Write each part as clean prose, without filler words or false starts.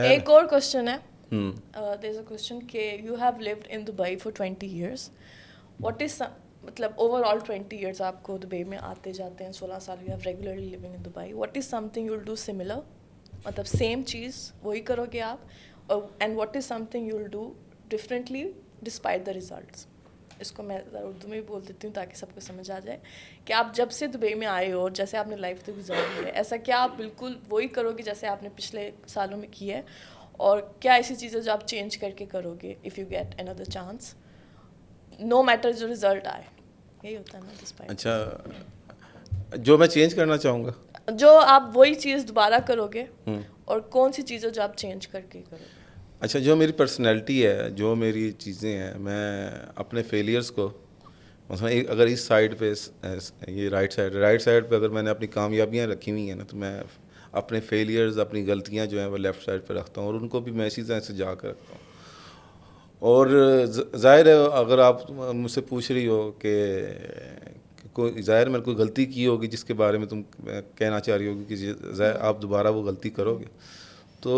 ایک اور کوشچن ہے, there is a question کہ you have lived in Dubai for 20 years. What is مطلب اوور آل 20 years آپ کو دبئی میں آتے جاتے ہیں, 16 سال you have regularly living in Dubai. What is something you'll do similar, مطلب سیم چیز وہی کرو گے آپ, and what is something you'll do differently despite the results. اس کو میں اردو میں بھی بول دیتی ہوں تاکہ سب کو سمجھ آ جائے کہ آپ جب سے دبئی میں آئے ہو اور جیسے آپ نے لائف تو گزاری ہے, ایسا کیا آپ بالکل وہی کرو گے جیسے آپ نے پچھلے سالوں میں کی ہے, اور کیا ایسی چیزیں جو آپ چینج کر کے کرو گے if you get another chance, no matter جو رزلٹ آئے. یہی ہوتا ہے نا ڈسپائٹ. اچھا, جو میں چینج کرنا چاہوں گا, جو آپ وہی چیز دوبارہ کرو گے, اور کون سی چیزیں جو آپ چینج کر کے کرو گے. اچھا, جو میری پرسنالٹی ہے, جو میری چیزیں ہیں, میں اپنے فیلیئرس کو مثلا اگر اس سائڈ پہ یہ رائٹ سائڈ پہ اگر میں نے اپنی کامیابیاں رکھی ہوئی ہیں نا, تو میں اپنے فیلیئرز, اپنی غلطیاں جو ہیں وہ لیفٹ سائڈ پہ رکھتا ہوں, اور ان کو بھی میں اسی طرح سے جا کر رکھتا ہوں. اور ظاہر ہے اگر آپ مجھ سے پوچھ رہی ہو کہ کوئی ظاہر میں کوئی غلطی کی ہوگی جس کے بارے میں تم کہنا چاہ رہی ہوگی کہ آپ دوبارہ وہ غلطی کرو گے, تو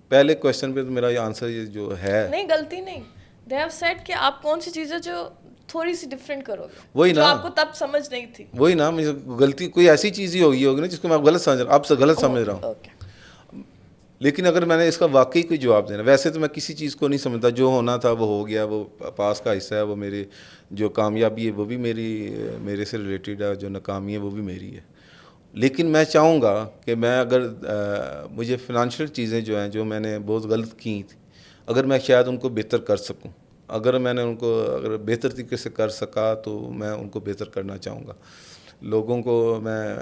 پہلے کویشچن پہ تو میرا یہ آنسر یہ جو ہے, نہیں غلطی نہیں, دے ہیو سیڈ کہ آپ کون سی چیزیں جو تھوڑی سی ڈفرینٹ کرو گے, وہی جو نا, آپ کو تب سمجھ نہیں تھی. وہی نا, مجھے غلطی کوئی ایسی چیز ہی ہوگی نا جس کو میں غلط سمجھ رہا ہوں, آپ سے غلط سمجھ رہا ہوں. لیکن اگر میں نے اس کا واقعی کوئی جواب دینا, ویسے تو میں کسی چیز کو نہیں سمجھتا, جو ہونا تھا وہ ہو گیا, وہ پاس کا حصہ ہے, وہ میری جو کامیابی ہے وہ بھی میرے سے ریلیٹڈ ہے, جو ناکامی ہے وہ بھی میری ہے. لیکن میں چاہوں گا کہ میں اگر مجھے فنانشیل چیزیں جو ہیں جو میں نے بہت غلط کی تھیں, اگر میں شاید ان کو بہتر کر سکوں, اگر میں نے ان کو اگر بہتر طریقے سے کر سکا تو میں ان کو بہتر کرنا چاہوں گا. لوگوں کو میں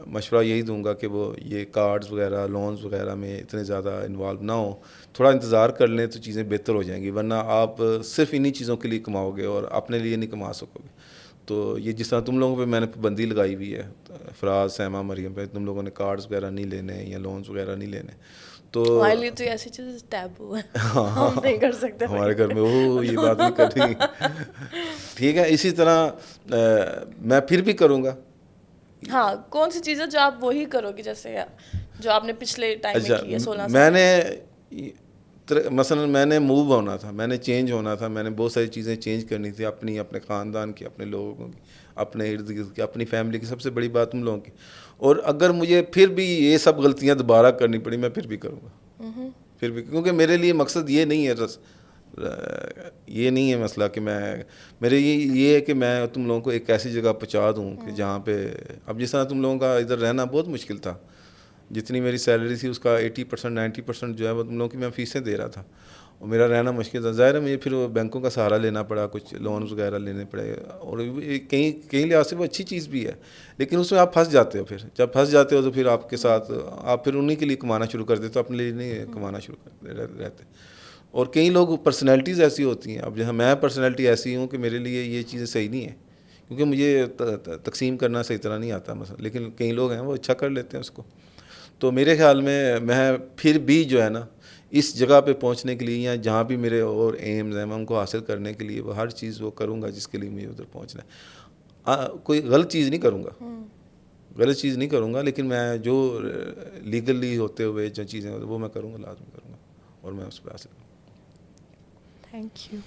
مشورہ یہی دوں گا کہ وہ یہ کارڈز وغیرہ, لونز وغیرہ میں اتنے زیادہ انوالو نہ ہوں, تھوڑا انتظار کر لیں تو چیزیں بہتر ہو جائیں گی, ورنہ آپ صرف انہی چیزوں کے لیے کماؤ گے اور اپنے لیے نہیں کما سکو گے. تو یہ جس طرح تم لوگوں پہ میں نے پابندی لگائی ہوئی ہے, فراز, سیما, مریم پہ, تم لوگوں نے کارڈز وغیرہ نہیں لینے یا لونز وغیرہ نہیں لینے, تو ہمارے لیے تو ایسی چیز ٹیبو ہے, ہم نہیں کر سکتے. ہمارے گھر میں وہ یہ بات نہیں کر رہی. ٹھیک ہے, اسی طرح میں پھر بھی کروں گا. ہاں, کون سی چیزیں جو آپ وہی کرو گے جیسے جو آپ نے پچھلے ٹائم میں کی ہے 16 سال میں نے مثلا میں نے موو ہونا تھا, میں نے چینج ہونا تھا, میں نے بہت ساری چیزیں چینج کرنی تھی, اپنے خاندان کی, اپنے لوگوں کی, اپنے ارد گرد کی, اپنی فیملی کی. سب سے بڑی بات تم لوگوں کی. اور اگر مجھے پھر بھی یہ سب غلطیاں دوبارہ کرنی پڑی, میں پھر بھی کروں گا, پھر بھی, کیونکہ میرے لیے مقصد یہ نہیں ہے, یہ نہیں ہے مسئلہ کہ میرے یہ ہے کہ میں تم لوگوں کو ایک ایسی جگہ پہنچا دوں کہ جہاں پہ, اب جس طرح تم لوگوں کا ادھر رہنا بہت مشکل تھا, جتنی میری سیلری تھی اس کا 80% 90% جو ہے وہ تم لوگوں کی میں فیسیں دے رہا تھا, اور میرا رہنا مشکل تھا. ظاہر ہے مجھے پھر بینکوں کا سہارا لینا پڑا, کچھ لونز وغیرہ لینے پڑے, اور کہیں لحاظ سے وہ اچھی چیز بھی ہے, لیکن اس میں آپ پھنس جاتے ہو. پھر جب پھنس جاتے ہو تو پھر آپ کے ساتھ آپ پھر انہیں کے لیے کمانا شروع کر دیتے, تو اپنے لیے نہیں کمانا شروع کر رہتے. اور کئی لوگ پرسنالٹیز ایسی ہوتی ہیں, اب جہاں میں پرسنالٹی ایسی ہوں کہ میرے لیے یہ چیزیں صحیح نہیں ہیں, کیونکہ مجھے تقسیم کرنا صحیح طرح نہیں آتا مثلا, لیکن کئی لوگ ہیں وہ اچھا کر لیتے ہیں اس کو. تو میرے خیال میں پھر بھی جو ہے نا اس جگہ پہ پہنچنے کے لیے, یا جہاں بھی میرے اور ایمز ہیں, میں ان کو حاصل کرنے کے لیے وہ ہر چیز وہ کروں گا جس کے لیے مجھے ادھر پہنچنا ہے. کوئی غلط چیز نہیں کروں گا, لیکن میں جو لیگلی ہوتے ہوئے جو چیزیں وہ میں کروں گا, لازم کروں گا, اور میں اس پہ حاصل کروں گا. Thank you.